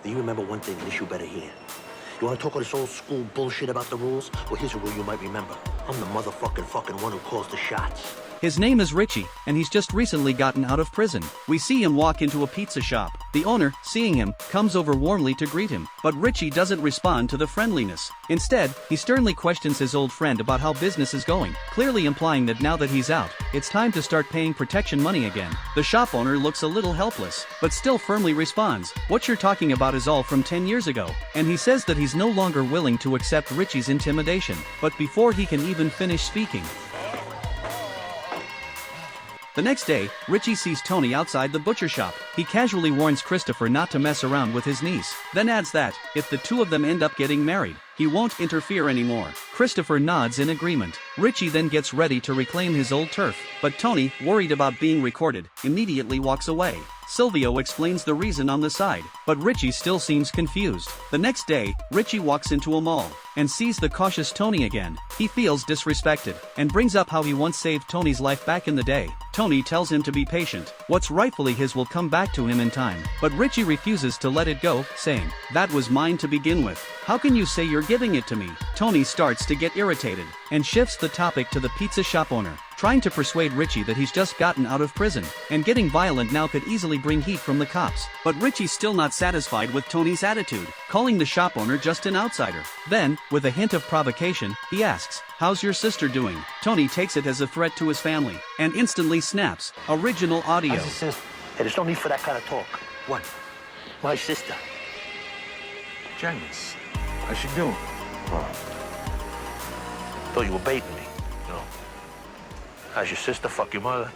Do you remember one thing this you better hear? You want to talk all this old school bullshit about the rules? Well, here's a rule you might remember. I'm the motherfucking one who calls the shots. His name is Richie, and he's just recently gotten out of prison. We see him walk into a pizza shop. The owner, seeing him, comes over warmly to greet him, but Richie doesn't respond to the friendliness. Instead, he sternly questions his old friend about how business is going, clearly implying that now that he's out, it's time to start paying protection money again. The shop owner looks a little helpless, but still firmly responds, "What you're talking about is all from 10 years ago." And he says that he's no longer willing to accept Richie's intimidation. But before he can even finish speaking, the next day, Richie sees Tony outside the butcher shop. He casually warns Christopher not to mess around with his niece, then adds that, if the two of them end up getting married, he won't interfere anymore. Christopher nods in agreement. Richie then gets ready to reclaim his old turf, but Tony, worried about being recorded, immediately walks away. Silvio explains the reason on the side, but Richie still seems confused. The next day, Richie walks into a mall and sees the cautious Tony again. He feels disrespected and brings up how he once saved Tony's life back in the day. Tony tells him to be patient. What's rightfully his will come back to him in time, but Richie refuses to let it go, saying, "That was mine to begin with. How can you say you're giving it to me?" Tony starts to get irritated and shifts the topic to the pizza shop owner, trying to persuade Richie that he's just gotten out of prison, and getting violent now could easily bring heat from the cops. But Richie's still not satisfied with Tony's attitude, calling the shop owner just an outsider. Then, with a hint of provocation, he asks, "How's your sister doing?" Tony takes it as a threat to his family, and instantly snaps. Original audio. How's your sister? Hey, there's no need for that kind of talk. What? My sister. Janice. How's she doing? Oh. Thought you were baiting me. No. How's your sister? Fuck your mother.